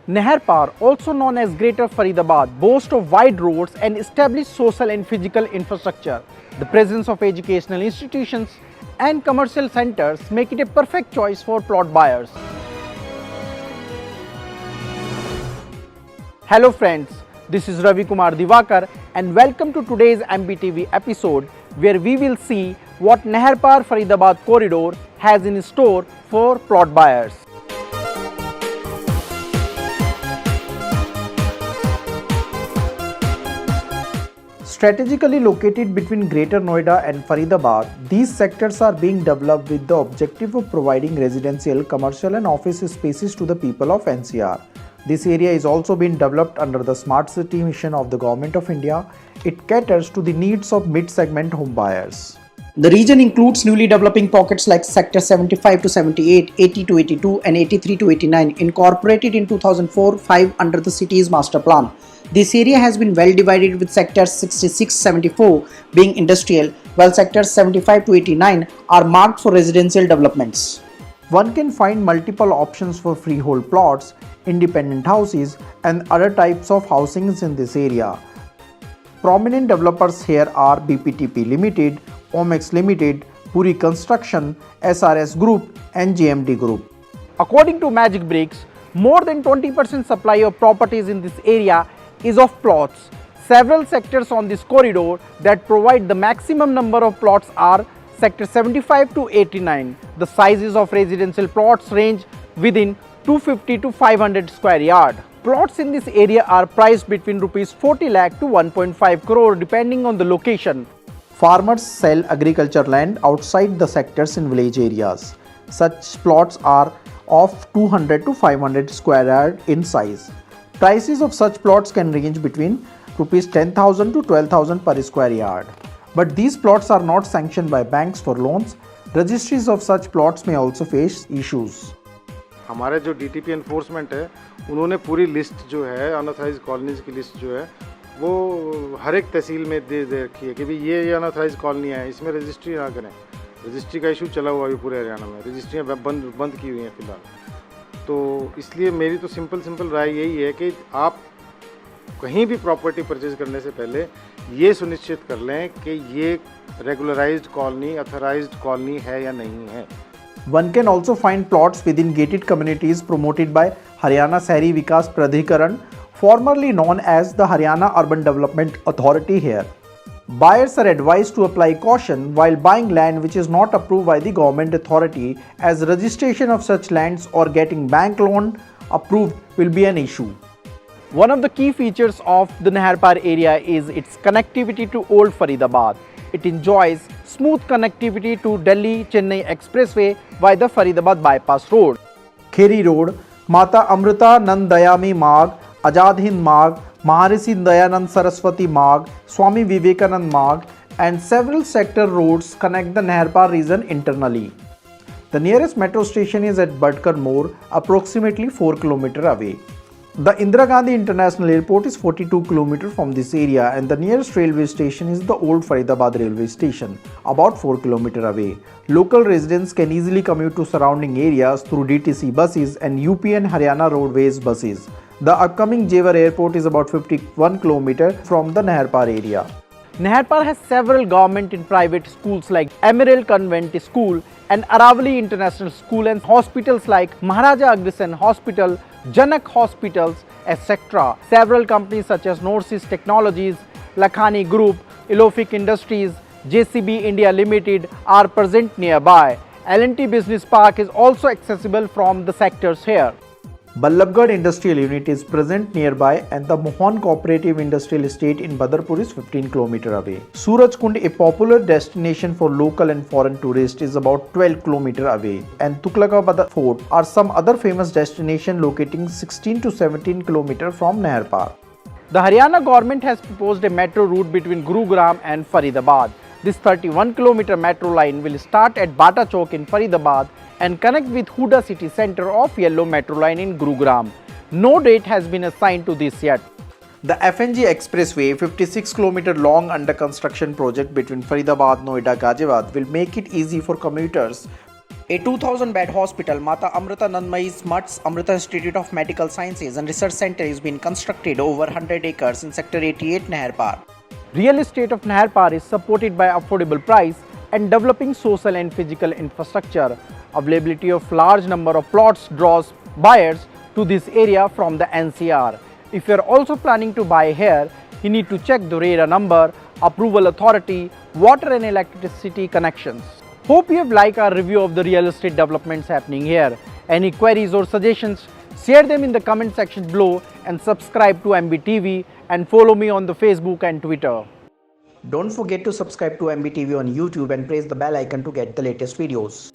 Naharpar, also known as Greater Faridabad, boasts of wide roads and established social and physical infrastructure. The presence of educational institutions and commercial centers make it a perfect choice for plot buyers. Hello friends, this is Ravi Kumar Divakar and welcome to today's MBTV episode where we will see what Naharpar Faridabad corridor has in store for plot buyers. Strategically located between Greater Noida and Faridabad, these sectors are being developed with the objective of providing residential, commercial and office spaces to the people of NCR. This area is also being developed under the Smart City mission of the Government of India. It caters to the needs of mid-segment home buyers. The region includes newly developing pockets like Sector 75 to 78, 80 to 82 and 83 to 89 incorporated in 2004-5 under the city's master plan. This area has been well divided with sectors 66-74 being industrial, while sectors 75 to 89 are marked for residential developments. One can find multiple options for freehold plots, independent houses and other types of housings in this area. Prominent developers here are BPTP Limited, Omex Limited, Puri Construction, SRS Group and JMD Group. According to Magic Bricks, more than 20% supply of properties in this area is of plots. Several sectors on this corridor that provide the maximum number of plots are Sector 75 to 89. The sizes of residential plots range within 250 to 500 square yard. Plots in this area are priced between rupees 40 lakh to 1.5 crore depending on the location. Farmers sell agriculture land outside the sectors in village areas. Such plots are of 200 to 500 square yard in size. Prices of such plots can range between rupees 10,000 to 12,000 per square yard. But these plots are not sanctioned by banks for loans. Registries of such plots may also face issues. हमारे जो DTP enforcement है उन्होंने पूरी list जो है unauthorized colonies की list जो है वो हर एक तहसील में दे रखी है कि भाई ये अनऑथराइज कॉलोनी है, इसमें रजिस्ट्री ना करें. रजिस्ट्री का इशू चला हुआ है पूरे हरियाणा में, रजिस्ट्रियाँ बंद की हुई हैं फ़िलहाल. तो इसलिए मेरी तो सिंपल राय यही है कि आप कहीं भी प्रॉपर्टी परचेज करने से पहले ये सुनिश्चित कर लें कि ये रेगुलराइज्ड कॉलोनी, अथोराइज्ड कॉलोनी है या नहीं है. One can also find plots within gated communities promoted by Haryana Sahri Vikas Pradhikaran, formerly known as the Haryana Urban Development Authority here. Buyers are advised to apply caution while buying land which is not approved by the government authority, as registration of such lands or getting bank loan approved will be an issue. One of the key features of the Naharpar area is its connectivity to Old Faridabad. It enjoys smooth connectivity to Delhi-Chennai Expressway via the Faridabad Bypass Road. Kheri Road, Mata Amrita Nand Dayami Marg, Azad Hind Marg, Maharishi Dayanand Saraswati Marg, Swami Vivekanand Marg and several sector roads connect the Naharpar region internally. The nearest metro station is at Badkar More, approximately 4 km away. The Indira Gandhi International Airport is 42 km from this area and the nearest railway station is the Old Faridabad railway station, about 4 km away. Local residents can easily commute to surrounding areas through DTC buses and UP and Haryana Roadways buses. The upcoming Jewar Airport is about 51 km from the Naharpar area. Naharpar has several government and private schools like Emerald Convent School and Aravali International School and hospitals like Maharaja Agrasen Hospital, Janak Hospitals, etc. Several companies such as Northeast Technologies, Lakhani Group, Elofic Industries, JCB India Limited are present nearby. L&T Business Park is also accessible from the sectors here. Ballabgarh Industrial Unit is present nearby and the Mohan Cooperative Industrial Estate in Badarpur is 15 km away. Surajkund, a popular destination for local and foreign tourists, is about 12 km away, and Tughlakabad Fort are some other famous destinations locating 16 to 17 km from Naharpar. The Haryana government has proposed a metro route between Gurugram and Faridabad. This 31 km metro line will start at Bata Chowk in Faridabad and connect with Huda city centre of Yellow Metro Line in Gurugram. No date has been assigned to this yet. The FNG Expressway, 56 km long under construction project between Faridabad, Noida, Ghaziabad will make it easy for commuters A 2000-bed hospital, Mata Amrita Nandmayi's Mutt's Amrita Institute of Medical Sciences and Research Center is being constructed over 100 acres in Sector 88, Naharpar. Real estate of Naharpar is supported by affordable price and developing social and physical infrastructure. Availability of large number of plots draws buyers to this area from the NCR. If you are also planning to buy here, you need to check the RERA number, approval authority, water and electricity connections. Hope you have liked our review of the real estate developments happening here. Any queries or suggestions, share them in the comment section below and subscribe to MBTV and follow me on the Facebook and Twitter. Don't forget to subscribe to MBTV on YouTube and press the bell icon to get the latest videos.